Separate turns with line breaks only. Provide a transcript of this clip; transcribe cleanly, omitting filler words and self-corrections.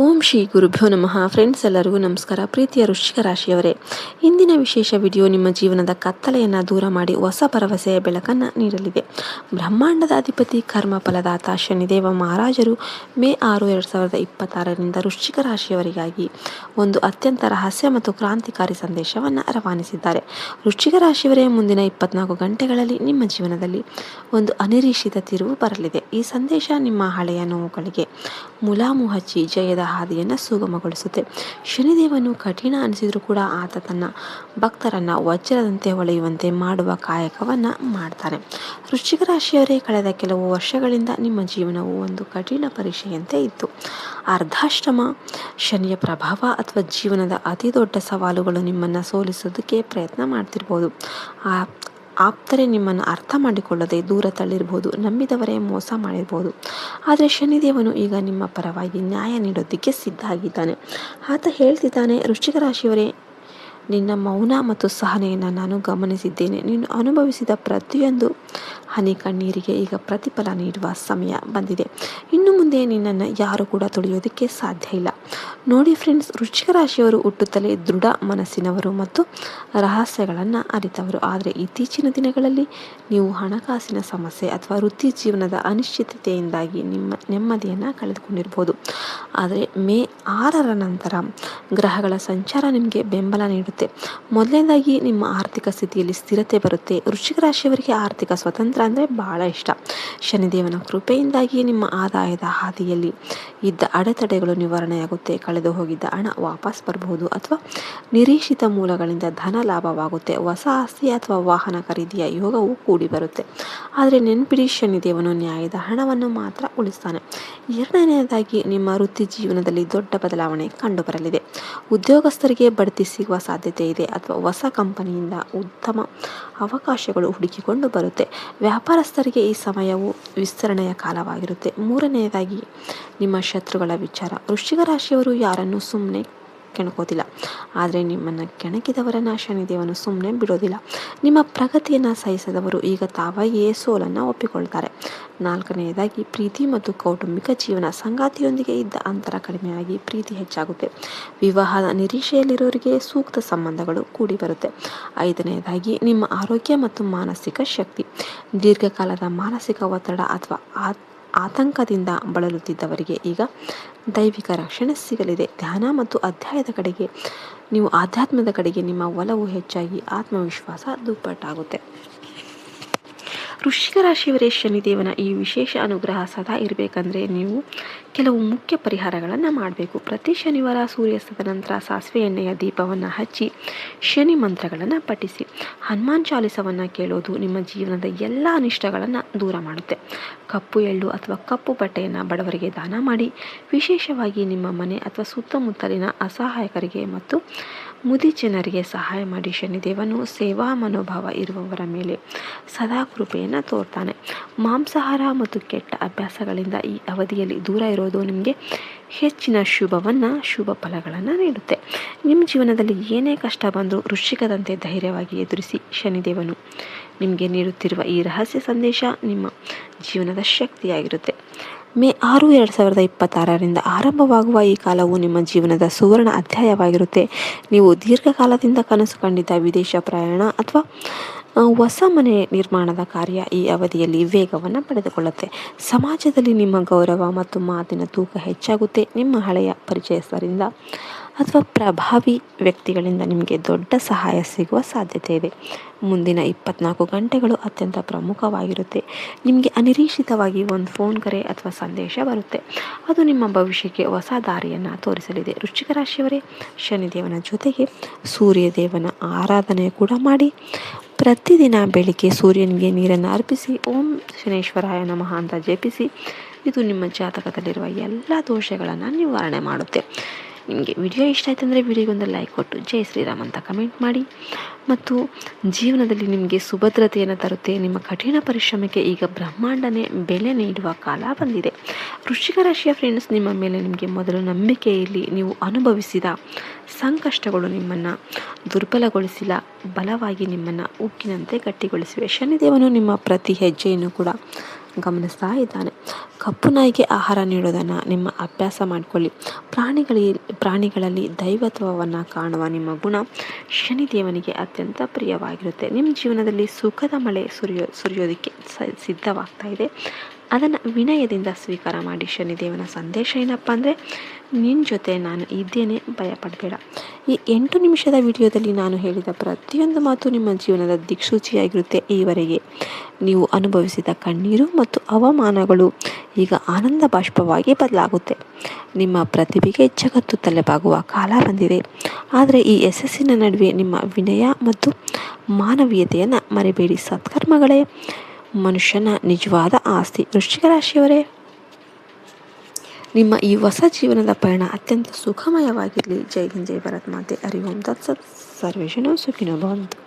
ಓಂ ಶ್ರೀ ಗುರುಭ್ಯೋ ನಮಃ. ಫ್ರೆಂಡ್ಸ್ ಎಲ್ಲರಿಗೂ ನಮಸ್ಕಾರ. ಪ್ರೀತಿಯ ವೃಶ್ಚಿಕ ರಾಶಿಯವರೇ, ಇಂದಿನ ವಿಶೇಷ ವಿಡಿಯೋ ನಿಮ್ಮ ಜೀವನದ ಕತ್ತಲೆಯನ್ನು ದೂರ ಮಾಡಿ ಹೊಸ ಭರವಸೆಯ ಬೆಳಕನ್ನು ನೀಡಲಿದೆ. ಬ್ರಹ್ಮಾಂಡದ ಅಧಿಪತಿ ಕರ್ಮಫಲದಾತ ಶನಿದೇವ ಮಹಾರಾಜರು ಮೇ 6, 2026 ವೃಶ್ಚಿಕ ರಾಶಿಯವರಿಗಾಗಿ ಒಂದು ಅತ್ಯಂತ ರಹಸ್ಯ ಮತ್ತು ಕ್ರಾಂತಿಕಾರಿ ಸಂದೇಶವನ್ನು ರವಾನಿಸಿದ್ದಾರೆ. ವೃಶ್ಚಿಕ ರಾಶಿಯವರೇ, ಮುಂದಿನ 24 ಗಂಟೆಗಳಲ್ಲಿ ನಿಮ್ಮ ಜೀವನದಲ್ಲಿ ಒಂದು ಅನಿರೀಕ್ಷಿತ ತಿರುವು ಬರಲಿದೆ. ಈ ಸಂದೇಶ ನಿಮ್ಮ ಹಳೆಯ ನೋವುಗಳಿಗೆ ಮುಲಾಮು ಹಚ್ಚಿ ಜಯದ ಹಾದಿಯನ್ನು ಸುಗಮಗೊಳಿಸುತ್ತೆ. ಶನಿದೇವನು ಕಠಿಣ ಅನಿಸಿದರೂ ಕೂಡ ಆತ ತನ್ನ ಭಕ್ತರನ್ನು ವಜ್ರದಂತೆ ಹೊಳೆಯುವಂತೆ ಮಾಡುವ ಕಾಯಕವನ್ನು ಮಾಡ್ತಾನೆ. ವೃಶ್ಚಿಕ ರಾಶಿಯವರೇ, ಕಳೆದ ಕೆಲವು ವರ್ಷಗಳಿಂದ ನಿಮ್ಮ ಜೀವನವು ಒಂದು ಕಠಿಣ ಪರೀಕ್ಷೆಯಂತೆ ಇತ್ತು. ಅರ್ಧಾಷ್ಟಮ ಶನಿಯ ಪ್ರಭಾವ ಅಥವಾ ಜೀವನದ ಅತಿ ದೊಡ್ಡ ಸವಾಲುಗಳು ನಿಮ್ಮನ್ನು ಸೋಲಿಸೋದಕ್ಕೆ ಪ್ರಯತ್ನ ಮಾಡ್ತಿರ್ಬೋದು. ಆಪ್ತರೇ ನಿಮ್ಮನ್ನು ಅರ್ಥ ಮಾಡಿಕೊಳ್ಳದೆ ದೂರ ತಳ್ಳಿರ್ಬೋದು, ನಂಬಿದವರೇ ಮೋಸ ಮಾಡಿರ್ಬೋದು. ಆದರೆ ಶನಿದೇವನು ಈಗ ನಿಮ್ಮ ಪರವಾಗಿ ನ್ಯಾಯ ನೀಡೋದಕ್ಕೆ ಸಿದ್ಧ ಆಗಿದ್ದಾನೆ. ಆತ ಹೇಳ್ತಿದ್ದಾನೆ, ವೃಶ್ಚಿಕ ರಾಶಿಯವರೇ, ನಿನ್ನ ಮೌನ ಮತ್ತು ಸಹನೆಯನ್ನು ನಾನು ಗಮನಿಸಿದ್ದೇನೆ. ನೀನು ಅನುಭವಿಸಿದ ಪ್ರತಿಯೊಂದು ಹನಿ ಕಣ್ಣೀರಿಗೆ ಈಗ ಪ್ರತಿಫಲ ನೀಡುವ ಸಮಯ ಬಂದಿದೆ. ಇನ್ನು ಮುಂದೆ ನಿನ್ನನ್ನು ಯಾರು ಕೂಡ ತುಳಿಯೋದಕ್ಕೆ ಸಾಧ್ಯ ಇಲ್ಲ. ನೋಡಿ ಫ್ರೆಂಡ್ಸ್, ವೃಶ್ಚಿಕ ರಾಶಿಯವರು ಹುಟ್ಟುತ್ತಲೇ ದೃಢ ಮನಸ್ಸಿನವರು ಮತ್ತು ರಹಸ್ಯಗಳನ್ನು ಅರಿತವರು. ಆದರೆ ಇತ್ತೀಚಿನ ದಿನಗಳಲ್ಲಿ ನೀವು ಹಣಕಾಸಿನ ಸಮಸ್ಯೆ ಅಥವಾ ವೃತ್ತಿ ಜೀವನದ ಅನಿಶ್ಚಿತತೆಯಿಂದಾಗಿ ನಿಮ್ಮ ನೆಮ್ಮದಿಯನ್ನು ಕಳೆದುಕೊಂಡಿರ್ಬೋದು. ಆದರೆ ಮೇ 6 ನಂತರ ಗ್ರಹಗಳ ಸಂಚಾರ ನಿಮಗೆ ಬೆಂಬಲ ನೀಡುತ್ತೆ. ಮೊದಲನೇದಾಗಿ ನಿಮ್ಮ ಆರ್ಥಿಕ ಸ್ಥಿತಿಯಲ್ಲಿ ಸ್ಥಿರತೆ ಬರುತ್ತೆ. ವೃಶ್ಚಿಕ ರಾಶಿಯವರಿಗೆ ಆರ್ಥಿಕ ಸ್ವತಂತ್ರ ಅಂದರೆ ಬಹಳ ಇಷ್ಟ. ಶನಿದೇವನ ಕೃಪೆಯಿಂದಾಗಿ ನಿಮ್ಮ ಆದಾಯದ ಹಾದಿಯಲ್ಲಿ ಇದ್ದ ಅಡೆತಡೆಗಳು ನಿವಾರಣೆಯಾಗುತ್ತೆ. ಕಳೆದು ಹೋಗಿದ್ದ ಹಣ ವಾಪಸ್ ಬರಬಹುದು ಅಥವಾ ನಿರೀಕ್ಷಿತ ಮೂಲಗಳಿಂದ ಧನ ಲಾಭವಾಗುತ್ತೆ. ಹೊಸ ಆಸ್ತಿ ಅಥವಾ ವಾಹನ ಖರೀದಿಯ ಯೋಗವು ಕೂಡಿ ಬರುತ್ತೆ. ಆದರೆ ನೆನಪಿಡಿ, ಶನಿದೇವನು ನ್ಯಾಯದ ಹಣವನ್ನು ಮಾತ್ರ ಉಳಿಸ್ತಾನೆ. ಎರಡನೆಯದಾಗಿ ನಿಮ್ಮ ವೃತ್ತಿ ಜೀವನದಲ್ಲಿ ದೊಡ್ಡ ಬದಲಾವಣೆ ಕಂಡುಬರಲಿದೆ. ಉದ್ಯೋಗಸ್ಥರಿಗೆ ಬಡ್ತಿ ಸಿಗುವ ಸಾಧ್ಯತೆ ಇದೆ ಅಥವಾ ಹೊಸ ಕಂಪನಿಯಿಂದ ಉತ್ತಮ ಅವಕಾಶಗಳು ಹುಡುಕಿಕೊಂಡು ಬರುತ್ತೆ. ವ್ಯಾಪಾರಸ್ಥರಿಗೆ ಈ ಸಮಯವು ವಿಸ್ತರಣೆಯ ಕಾಲವಾಗಿರುತ್ತೆ. ಮೂರನೆಯದಾಗಿ ನಿಮ್ಮ ಶತ್ರುಗಳ ವಿಚಾರ. ವೃಶ್ಚಿಕ ರಾಶಿಯವರು ಯಾರನ್ನು ಸುಮ್ಮನೆ ಕೆಣಕೋದಿಲ್ಲ, ಆದರೆ ನಿಮ್ಮನ್ನು ಕೆಣಕಿದವರನ್ನು ಶನಿದೇವನು ಸುಮ್ಮನೆ ಬಿಡೋದಿಲ್ಲ. ನಿಮ್ಮ ಪ್ರಗತಿಯನ್ನು ಸಹಿಸದವರು ಈಗ ತಾವಾಗಿಯೇ ಸೋಲನ್ನು ಒಪ್ಪಿಕೊಳ್ತಾರೆ. ನಾಲ್ಕನೆಯದಾಗಿ ಪ್ರೀತಿ ಮತ್ತು ಕೌಟುಂಬಿಕ ಜೀವನ. ಸಂಗಾತಿಯೊಂದಿಗೆ ಇದ್ದ ಅಂತರ ಕಡಿಮೆಯಾಗಿ ಪ್ರೀತಿ ಹೆಚ್ಚಾಗುತ್ತೆ. ವಿವಾಹದ ನಿರೀಕ್ಷೆಯಲ್ಲಿರೋರಿಗೆ ಸೂಕ್ತ ಸಂಬಂಧಗಳು ಕೂಡಿ ಬರುತ್ತೆ. ಐದನೆಯದಾಗಿ ನಿಮ್ಮ ಆರೋಗ್ಯ ಮತ್ತು ಮಾನಸಿಕ ಶಕ್ತಿ. ದೀರ್ಘಕಾಲದ ಮಾನಸಿಕ ಒತ್ತಡ ಅಥವಾ ಆತಂಕದಿಂದ ಬಳಲುತ್ತಿದ್ದವರಿಗೆ ಈಗ ದೈವಿಕ ರಕ್ಷಣೆ ಸಿಗಲಿದೆ. ಧ್ಯಾನ ಮತ್ತು ಆಧ್ಯಾತ್ಮದ ಕಡೆಗೆ ನಿಮ್ಮ ಒಲವು ಹೆಚ್ಚಾಗಿ ಆತ್ಮವಿಶ್ವಾಸ ದುಪ್ಪಟ್ಟಾಗುತ್ತೆ. ವೃಶ್ಚಿಕ ರಾಶಿಯವರೇ, ಶನಿದೇವನ ಈ ವಿಶೇಷ ಅನುಗ್ರಹ ಸದಾ ಇರಬೇಕಂದ್ರೆ ನೀವು ಕೆಲವು ಮುಖ್ಯ ಪರಿಹಾರಗಳನ್ನು ಮಾಡಬೇಕು. ಪ್ರತಿ ಶನಿವಾರ ಸೂರ್ಯಾಸ್ತದ ನಂತರ ಸಾಸಿವೆ ಎಣ್ಣೆಯ ದೀಪವನ್ನು ಹಚ್ಚಿ ಶನಿ ಮಂತ್ರಗಳನ್ನು ಪಠಿಸಿ. ಹನುಮಾನ್ ಚಾಲಿಸವನ್ನು ಕೇಳೋದು ನಿಮ್ಮ ಜೀವನದ ಎಲ್ಲ ಅನಿಷ್ಟಗಳನ್ನು ದೂರ ಮಾಡುತ್ತೆ. ಕಪ್ಪು ಎಳ್ಳು ಅಥವಾ ಕಪ್ಪು ಬಟ್ಟೆಯನ್ನು ಬಡವರಿಗೆ ದಾನ ಮಾಡಿ. ವಿಶೇಷವಾಗಿ ನಿಮ್ಮ ಮನೆ ಅಥವಾ ಸುತ್ತಮುತ್ತಲಿನ ಅಸಹಾಯಕರಿಗೆ ಮತ್ತು ಮುದಿ ಜನರಿಗೆ ಸಹಾಯ ಮಾಡಿ. ಶನಿದೇವನು ಸೇವಾ ಮನೋಭಾವ ಇರುವವರ ಮೇಲೆ ಸದಾ ಕೃಪೆಯನ್ನು ತೋರ್ತಾನೆ. ಮಾಂಸಾಹಾರ ಮತ್ತು ಕೆಟ್ಟ ಅಭ್ಯಾಸಗಳಿಂದ ಈ ಅವಧಿಯಲ್ಲಿ ದೂರ ಇರೋದು ನಿಮಗೆ ಹೆಚ್ಚಿನ ಶುಭ ಫಲಗಳನ್ನು ನೀಡುತ್ತೆ. ನಿಮ್ಮ ಜೀವನದಲ್ಲಿ ಏನೇ ಕಷ್ಟ ಬಂದರೂ ವೃಶ್ಚಿಕದಂತೆ ಧೈರ್ಯವಾಗಿ ಎದುರಿಸಿ. ಶನಿದೇವನು ನಿಮಗೆ ನೀಡುತ್ತಿರುವ ಈ ರಹಸ್ಯ ಸಂದೇಶ ನಿಮ್ಮ ಜೀವನದ ಶಕ್ತಿಯಾಗಿರುತ್ತೆ. ಮೇ 6, 2026 ಆರಂಭವಾಗುವ ಈ ಕಾಲವು ನಿಮ್ಮ ಜೀವನದ ಸುವರ್ಣ ಅಧ್ಯಾಯವಾಗಿರುತ್ತೆ. ನೀವು ದೀರ್ಘಕಾಲದಿಂದ ಕನಸು ಕಂಡಿದ್ದ ವಿದೇಶ ಪ್ರಯಾಣ ಅಥವಾ ಹೊಸ ಮನೆ ನಿರ್ಮಾಣದ ಕಾರ್ಯ ಈ ಅವಧಿಯಲ್ಲಿ ವೇಗವನ್ನು ಪಡೆದುಕೊಳ್ಳುತ್ತೆ. ಸಮಾಜದಲ್ಲಿ ನಿಮ್ಮ ಗೌರವ ಮತ್ತು ಮಾತಿನ ತೂಕ ಹೆಚ್ಚಾಗುತ್ತೆ. ನಿಮ್ಮ ಹಳೆಯ ಪರಿಚಯಸ್ಥರಿಂದ ಅಥವಾ ಪ್ರಭಾವಿ ವ್ಯಕ್ತಿಗಳಿಂದ ನಿಮಗೆ ದೊಡ್ಡ ಸಹಾಯ ಸಿಗುವ ಸಾಧ್ಯತೆ ಇದೆ. ಮುಂದಿನ 24 ಗಂಟೆಗಳು ಅತ್ಯಂತ ಪ್ರಮುಖವಾಗಿರುತ್ತೆ. ನಿಮಗೆ ಅನಿರೀಕ್ಷಿತವಾಗಿ ಒಂದು ಫೋನ್ ಕರೆ ಅಥವಾ ಸಂದೇಶ ಬರುತ್ತೆ. ಅದು ನಿಮ್ಮ ಭವಿಷ್ಯಕ್ಕೆ ಹೊಸ ದಾರಿಯನ್ನು ತೋರಿಸಲಿದೆ. ವೃಶ್ಚಿಕ ರಾಶಿಯವರೇ, ಶನಿದೇವನ ಜೊತೆಗೆ ಸೂರ್ಯದೇವನ ಆರಾಧನೆ ಕೂಡ ಮಾಡಿ. ಪ್ರತಿದಿನ ಬೆಳಿಗ್ಗೆ ಸೂರ್ಯನಿಗೆ ನೀರನ್ನು ಅರ್ಪಿಸಿ ಓಂ ಶನೇಶ್ವರಾಯ ನಮಃ ಅಂತ ಜಪಿಸಿ. ಇದು ನಿಮ್ಮ ಜಾತಕದಲ್ಲಿರುವ ಎಲ್ಲ ದೋಷಗಳನ್ನು ನಿವಾರಣೆ ಮಾಡುತ್ತೆ. ನಿಮಗೆ ವಿಡಿಯೋ ಇಷ್ಟ ಆಯ್ತು ಅಂದರೆ ವಿಡಿಯೋಗೊಂದು ಲೈಕ್ ಕೊಟ್ಟು ಜೈ ಶ್ರೀರಾಮ್ ಅಂತ ಕಮೆಂಟ್ ಮಾಡಿ. ಮತ್ತು ಜೀವನದಲ್ಲಿ ನಿಮಗೆ ಸುಭದ್ರತೆಯನ್ನು ತರುತ್ತೆ. ನಿಮ್ಮ ಕಠಿಣ ಪರಿಶ್ರಮಕ್ಕೆ ಈಗ ಬ್ರಹ್ಮಾಂಡನೇ ಬೆಲೆ ನೀಡುವ ಕಾಲ ಬಂದಿದೆ. ವೃಶ್ಚಿಕ ರಾಶಿಯ ಫ್ರೆಂಡ್ಸ್, ನಿಮ್ಮ ಮೇಲೆ ನಿಮಗೆ ಮೊದಲು ನಂಬಿಕೆ ಇರಲಿ. ನೀವು ಅನುಭವಿಸಿದ ಸಂಕಷ್ಟಗಳು ನಿಮ್ಮನ್ನು ದುರ್ಬಲಗೊಳಿಸಿಲ್ಲ, ಬಲವಾಗಿ ನಿಮ್ಮನ್ನು ಉಕ್ಕಿನಂತೆ ಗಟ್ಟಿಗೊಳಿಸಿವೆ. ಶನಿದೇವನು ನಿಮ್ಮ ಪ್ರತಿ ಹೆಜ್ಜೆಯನ್ನು ಕೂಡ ಗಮನಿಸ್ತಾ ಇದ್ದಾನೆ. ಕಪ್ಪು ನಾಯಿಗೆ ಆಹಾರ ನೀಡೋದನ್ನು ನಿಮ್ಮ ಅಭ್ಯಾಸ ಮಾಡಿಕೊಳ್ಳಿ. ಪ್ರಾಣಿಗಳಲ್ಲಿ ದೈವತ್ವವನ್ನು ಕಾಣುವ ನಿಮ್ಮ ಗುಣ ಶನಿದೇವನಿಗೆ ಅತ್ಯಂತ ಪ್ರಿಯವಾಗಿರುತ್ತೆ. ನಿಮ್ಮ ಜೀವನದಲ್ಲಿ ಸುಖದ ಮಳೆ ಸುರಿಯೋದಕ್ಕೆ ಸಿದ್ಧವಾಗ್ತಾ ಇದೆ. ಅದನ್ನು ವಿನಯದಿಂದ ಸ್ವೀಕಾರ ಮಾಡಿ. ಶನಿದೇವನ ಸಂದೇಶ ಏನಪ್ಪ ಅಂದರೆ, ನಿನ್ನ ಜೊತೆ ನಾನು ಇದ್ದೇನೆ, ಭಯಪಡಬೇಡ. ಈ 8 ನಿಮಿಷದ ವಿಡಿಯೋದಲ್ಲಿ ನಾನು ಹೇಳಿದ ಪ್ರತಿಯೊಂದು ಮಾತು ನಿಮ್ಮ ಜೀವನದ ದಿಕ್ಸೂಚಿಯಾಗಿರುತ್ತೆ. ಈವರೆಗೆ ನೀವು ಅನುಭವಿಸಿದ ಕಣ್ಣೀರು ಮತ್ತು ಅವಮಾನಗಳು ಈಗ ಆನಂದ ಬಾಷ್ಪವಾಗಿ ಬದಲಾಗುತ್ತೆ. ನಿಮ್ಮ ಪ್ರತಿಭೆಗೆ ಜಗತ್ತು ತಲೆಬಾಗುವ ಕಾಲ ಬಂದಿದೆ. ಆದರೆ ಈ ಯಶಸ್ಸಿನ ನಡುವೆ ನಿಮ್ಮ ವಿನಯ ಮತ್ತು ಮಾನವೀಯತೆಯನ್ನು ಮರೆಬೇಡಿ. ಸತ್ಕರ್ಮಗಳೇ ಮನುಷ್ಯನ ನಿಜವಾದ ಆಸ್ತಿ. ವೃಶ್ಚಿಕ ರಾಶಿಯವರೇ, ನಿಮ್ಮ ಈ ಹೊಸ ಜೀವನದ ಪಯಣ ಅತ್ಯಂತ ಸುಖಮಯವಾಗಿರಲಿ. ಜೈ ಹಿಂದ್, ಜೈ ಭಾರತ್ ಮಾತೆ. ಹರಿ ಓಂ ತತ್ಸತ್. ಸರ್ವೇಷನು ಸುಖಿನೋ ಭವಂತು.